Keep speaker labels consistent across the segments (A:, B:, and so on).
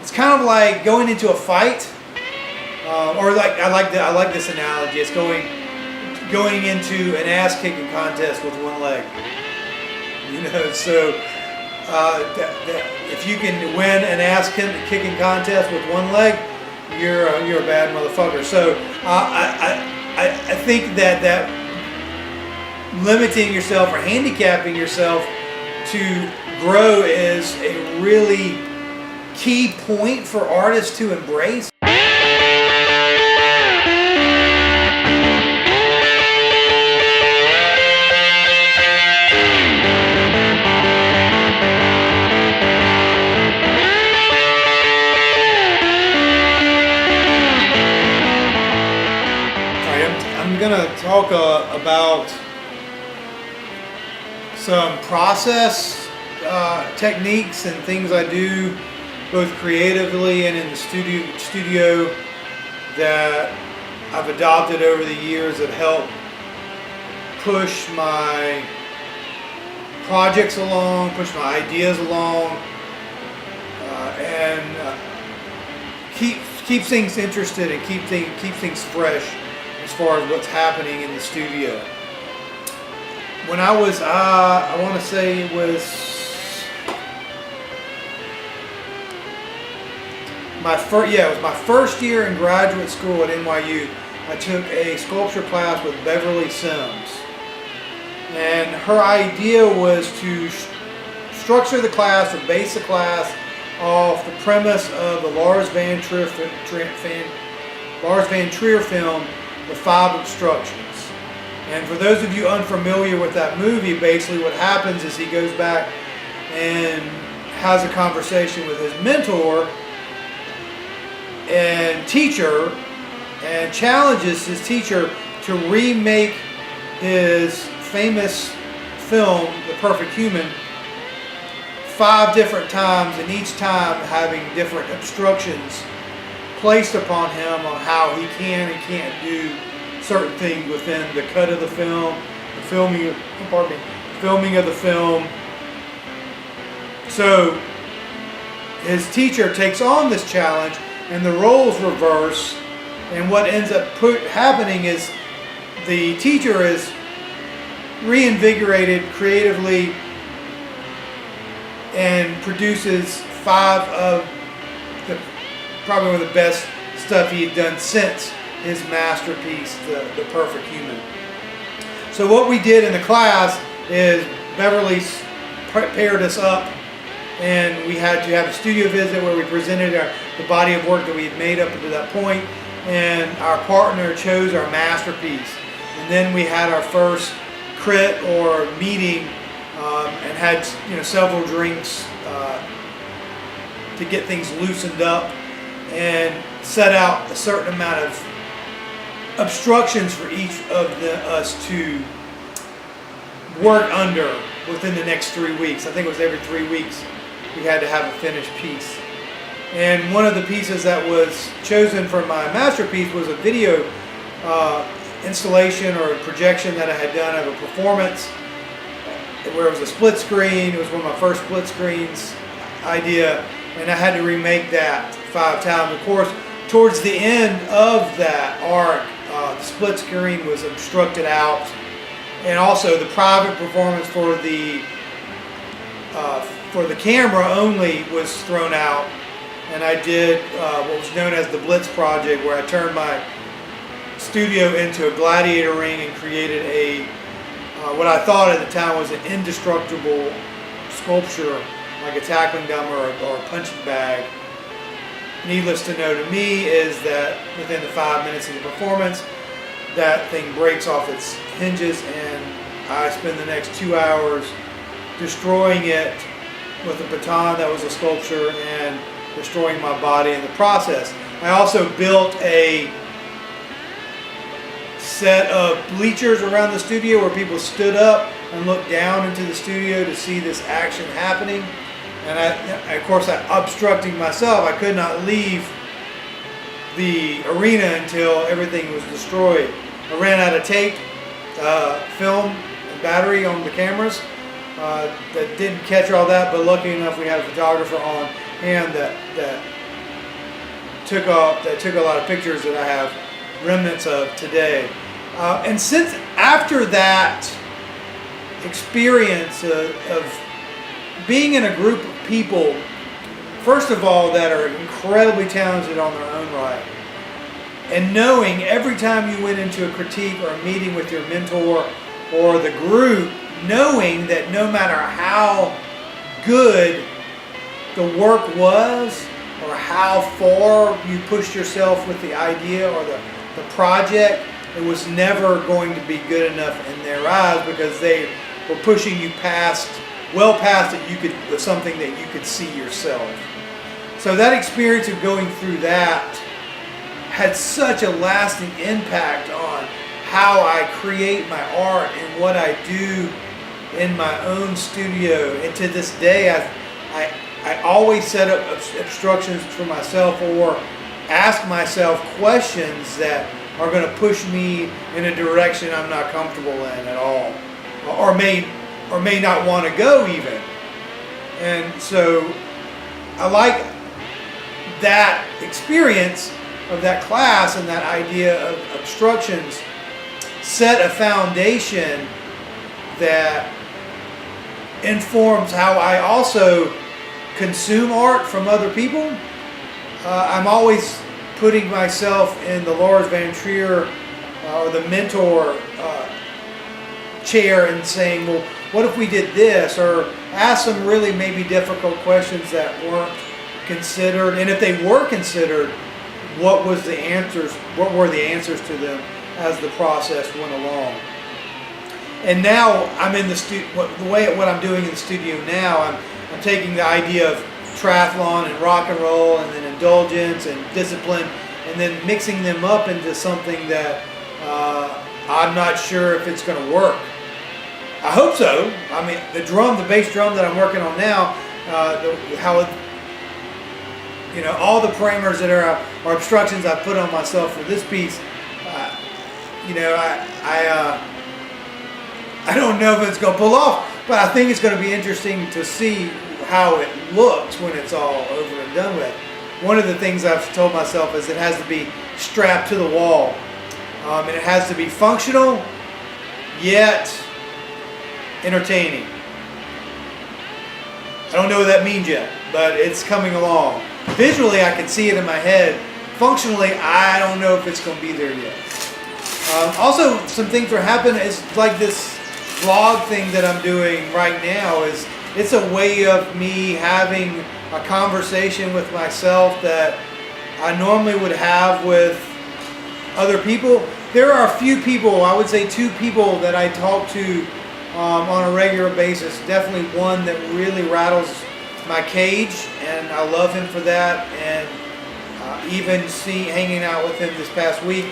A: it's kind of like going into a fight, or like I like this analogy. It's going into an ass kicking contest with one leg. You know, so if you can win an ass kicking contest with one leg, you're a bad motherfucker. So I think that limiting yourself or handicapping yourself to grow is a really key point for artists to embrace. I'm going to talk about some process techniques and things I do both creatively and in the studio that I've adopted over the years that help push my projects along, push my ideas along, and keep things interested and keep things fresh as far as what's happening in the studio. When I was, I want to say it was it was my first year in graduate school at NYU. I took a sculpture class with Beverly Semmes, and her idea was to structure the class or base the class off the premise of the Lars Von Trier film, The Five Obstructions. And for those of you unfamiliar with that movie, basically what happens is he goes back and has a conversation with his mentor and teacher and challenges his teacher to remake his famous film, The Perfect Human, 5 different times, and each time having different obstructions placed upon him on how he can and can't do certain things within the cut of the film, the filming of the film. So his teacher takes on this challenge and the roles reverse, and what ends up happening is the teacher is reinvigorated creatively and produces 5 of probably one of the best stuff he had done since his masterpiece, The Perfect Human. So what we did in the class is Beverly paired us up, and we had to have a studio visit where we presented the body of work that we had made up to that point, and our partner chose our masterpiece. And then we had our first crit or meeting, and had several drinks to get things loosened up, and set out a certain amount of obstructions for each of us to work under within the next 3 weeks. I think it was every 3 weeks we had to have a finished piece. And one of the pieces that was chosen for my masterpiece was a video installation or projection that I had done of a performance where it was a split screen. It was one of my first split screens idea, and I had to remake that 5 times. Of course, towards the end of that arc, the split screen was obstructed out, and also the private performance for the camera only was thrown out. And I did what was known as the Blitz project, where I turned my studio into a gladiator ring and created a what I thought at the time was an indestructible sculpture, like a tackling gun or a punching bag. Needless to know to me is that within the 5 minutes of the performance, that thing breaks off its hinges, and I spend the next 2 hours destroying it with a baton that was a sculpture and destroying my body in the process. I also built a set of bleachers around the studio where people stood up and looked down into the studio to see this action happening. And of course, obstructing myself, I could not leave the arena until everything was destroyed. I ran out of tape, film, and battery on the cameras. That didn't catch all that, but lucky enough we had a photographer on hand that took a lot of pictures that I have remnants of today. And since after that experience of being in a group of people, first of all, that are incredibly talented on their own right, and knowing every time you went into a critique or a meeting with your mentor or the group, knowing that no matter how good the work was or how far you pushed yourself with the idea or the project, it was never going to be good enough in their eyes, because they were pushing you well past it, something that you could see yourself. So that experience of going through that had such a lasting impact on how I create my art and what I do in my own studio. And to this day, I always set up obstructions for myself, or ask myself questions that are going to push me in a direction I'm not comfortable in at all, or may not want to go even. And so I like that experience of that class, and that idea of obstructions set a foundation that informs how I also consume art from other people. I'm always putting myself in the Lars Von Trier or the mentor chair and saying, well, what if we did this? Or ask some really maybe difficult questions that weren't considered, and if they were considered, what were the answers to them as the process went along. And now I'm in what I'm doing in the studio now, I'm taking the idea of triathlon and rock and roll, and then indulgence and discipline, and then mixing them up into something that I'm not sure if it's going to work. I hope so. I mean, the bass drum that I'm working on now, all the parameters that are obstructions I put on myself for this piece, I don't know if it's going to pull off, but I think it's going to be interesting to see how it looks when it's all over and done with. One of the things I've told myself is it has to be strapped to the wall, and it has to be functional yet entertaining. I don't know what that means yet, but it's coming along. Visually, I can see it in my head. Functionally, I don't know if it's going to be there yet. Also, some things are happening. It's like this vlog thing that I'm doing right now. It's a way of me having a conversation with myself that I normally would have with other people. There are a few people, I would say 2 people, that I talk to on a regular basis. Definitely one that really rattles my cage, and I love him for that. And even hanging out with him this past week,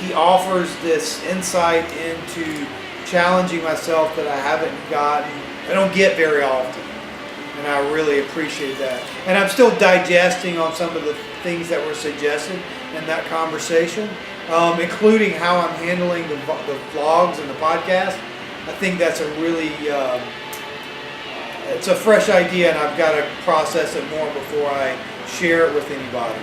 A: he offers this insight into challenging myself that I don't get very often, and I really appreciate that. And I'm still digesting on some of the things that were suggested in that conversation, including how I'm handling the vlogs and the podcast. I think that's a really it's a fresh idea, and I've got to process it more before I share it with anybody.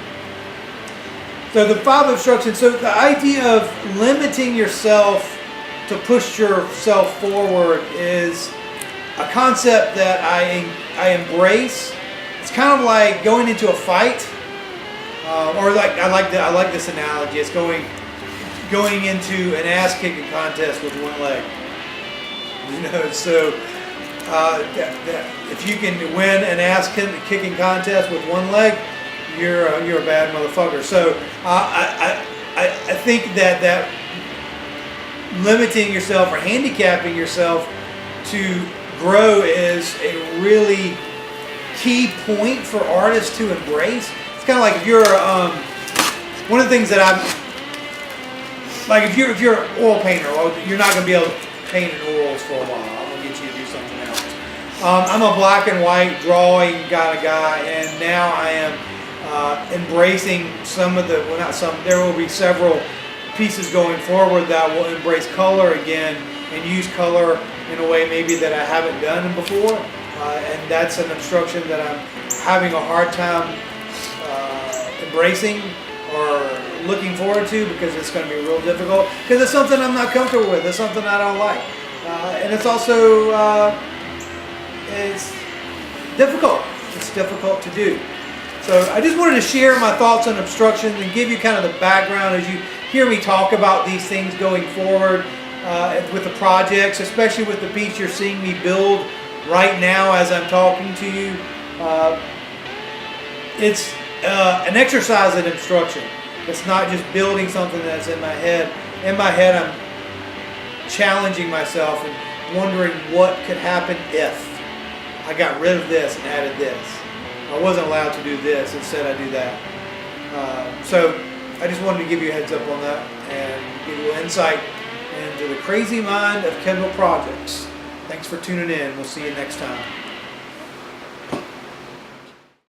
A: So the 5 obstructions, so the idea of limiting yourself to push yourself forward is a concept that I embrace. It's kind of like going into a fight, or like I like this analogy. It's going into an ass kicking contest with one leg. So if you can win an ass kicking contest with one leg, you're a bad motherfucker. So I think that limiting yourself or handicapping yourself to grow is a really key point for artists to embrace. It's kind of like if you're one of the things that if you're an oil painter, well, you're not going to be able to paint in oils for a while. I'm going to get you to do something else. I'm a black and white drawing kind of guy, and now I am embracing there will be several pieces going forward that will embrace color again and use color in a way maybe that I haven't done before, and that's an obstruction that I'm having a hard time embracing or looking forward to, because it's going to be real difficult, because it's something I'm not comfortable with. It's something I don't like, and it's also it's difficult. It's difficult to do. So I just wanted to share my thoughts on obstructions and give you kind of the background as you hear me talk about these things going forward with the projects, especially with the piece you're seeing me build right now as I'm talking to you. It's an exercise in obstruction. It's not just building something that's in my head. In my head, I'm challenging myself and wondering what could happen if I got rid of this and added this. I wasn't allowed to do this, instead I do that. So I just wanted to give you a heads up on that and give you an insight into the crazy mind of Kendall Projects. Thanks for tuning in. We'll see you next time.